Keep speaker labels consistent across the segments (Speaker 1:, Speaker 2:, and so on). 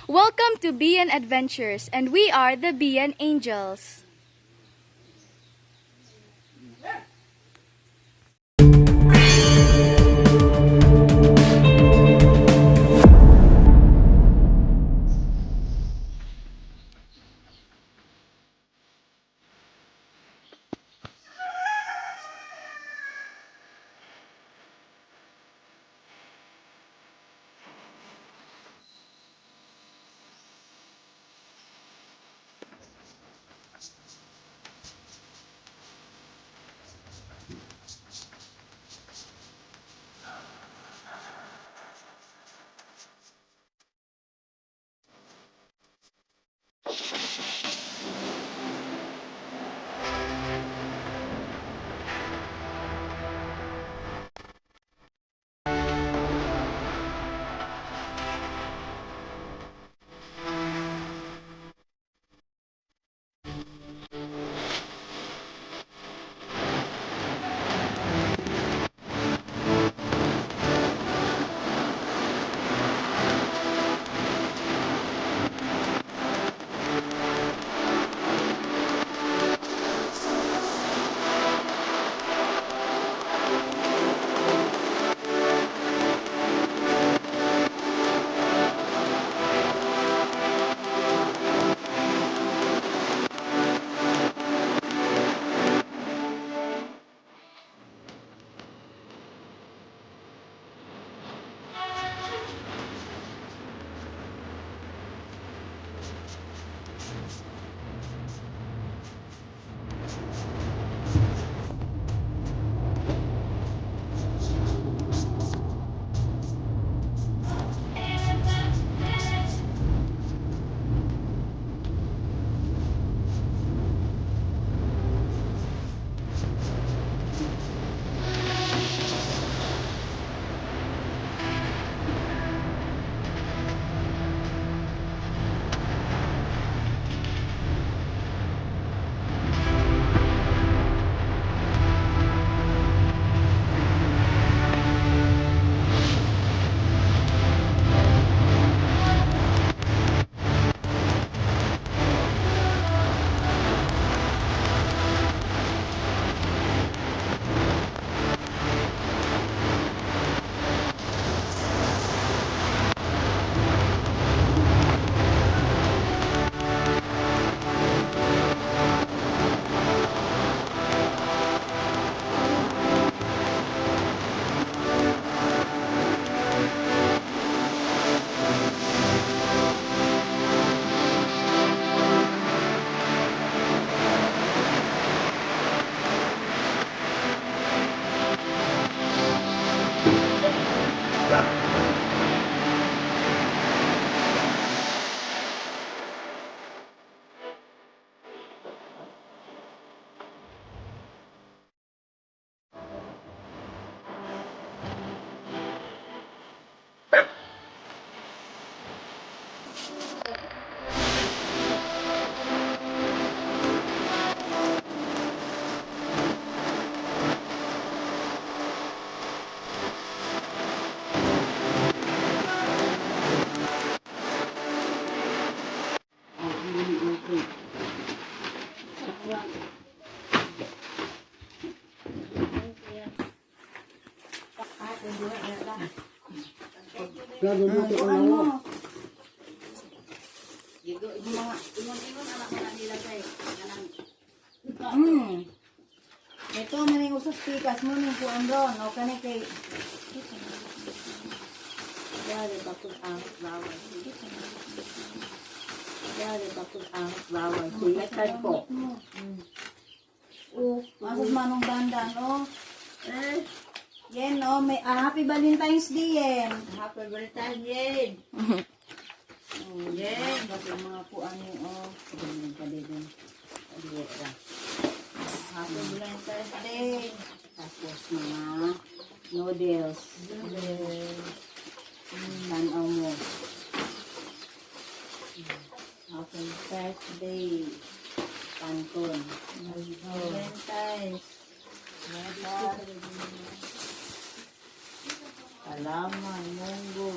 Speaker 1: Welcome to BN Adventures, and we are the BN Angels.
Speaker 2: Galuto ko na mo.
Speaker 3: Ito maning usas pikas mo ning kuan ron o kani kay Yari bakit ahot bawal. Yari bakit ahot bawal. Kuyakan ko. Masas manong dandan o. Yen o, may Happy Valentine's Day yen. Happy Valentine's Day. Yen, bakit mga kuan yung o. Happy Valentine's Day. Tapos mga noodles. Tanaw mo. Happy birthday. Pantun. Valentine's. Salamat, munggo.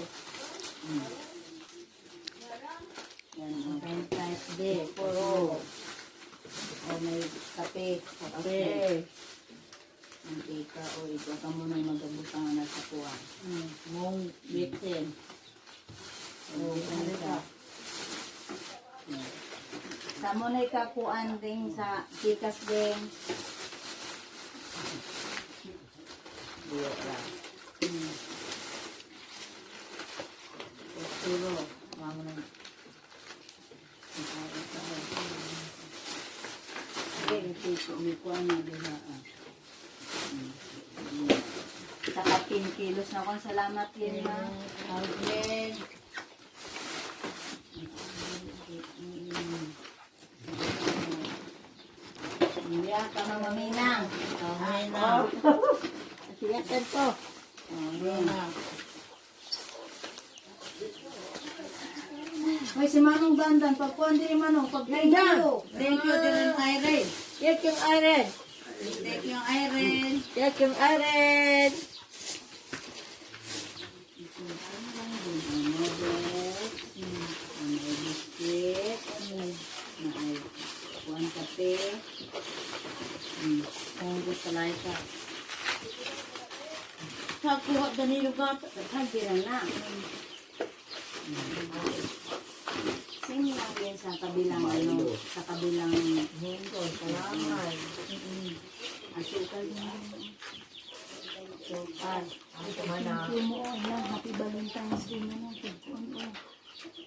Speaker 3: Di, puro. O may kape.
Speaker 2: Okay.
Speaker 3: Mantika. O ito ka muna magabutang na sa kuha.
Speaker 2: Mong bitin.
Speaker 3: O ano ka. Sa mo na ikakuan din sa tikas din.
Speaker 2: Diyo lang. Puro. Mama na.
Speaker 3: May kuan na diha. Saka 10 kilos na kung salamat yun na.
Speaker 2: Alvin.
Speaker 3: Hindi ka mamaminang.
Speaker 2: Okay na.
Speaker 3: Siyakan to.
Speaker 2: Okay na.
Speaker 3: May si Manong Bandan, pagkuhan din Manong, pag-thank you.
Speaker 2: Thank you din Irene.
Speaker 3: Yak yung Irene.
Speaker 2: Thank you Irene.
Speaker 3: Yak yung Irene. May biscuit. May kuhan kape.
Speaker 2: Kung gusto lang ka. Sa kuha Danilo ka.
Speaker 3: Nagkira na. Sino lang yan sa kabilang ano, sa kabilang
Speaker 2: Hingo, salamat.
Speaker 3: asukal mo.
Speaker 2: Sukal. Ang kumana.
Speaker 3: Thank you mo, Happy Valentine's Day mo na.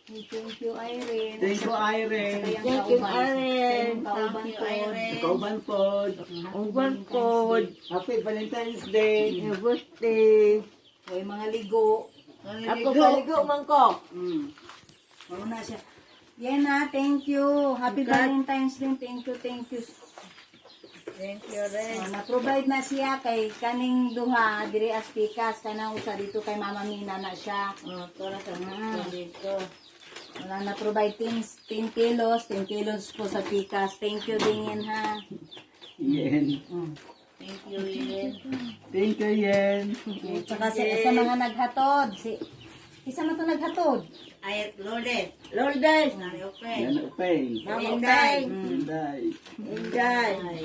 Speaker 3: Thank you, Irene.
Speaker 4: Thank you, Irene.
Speaker 3: Thank you, Irene.
Speaker 2: Thank you, Irene.
Speaker 4: Kauban po.
Speaker 3: Kauban po.
Speaker 4: Happy Valentine's Day.
Speaker 3: Your birthday. Hoy, mga ligo.
Speaker 2: Ako paligo man ko.
Speaker 3: Mauna siya. Yan na, thank you. Happy Valentine's Day. Thank you, thank you.
Speaker 2: Thank you, Ren.
Speaker 3: Na-provide na siya kay kaning duha, diri as pikas, kanang usa dito kay Mama Mina na siya.
Speaker 2: Para sa mga dito.
Speaker 3: Wala na-provide 10 kilos, 10 kilos po sa pikas. Thank you din yan ha.
Speaker 4: Yen.
Speaker 2: Thank you, Ren.
Speaker 4: Thank you, Yen.
Speaker 3: Tsaka sa mga naghatod. Isa man to naghatod.
Speaker 2: Ayat Lourdes.
Speaker 3: Lourdes.
Speaker 2: Nari Ope.
Speaker 4: Yan, Upay.
Speaker 2: Inday.
Speaker 4: Inday.
Speaker 2: Inday.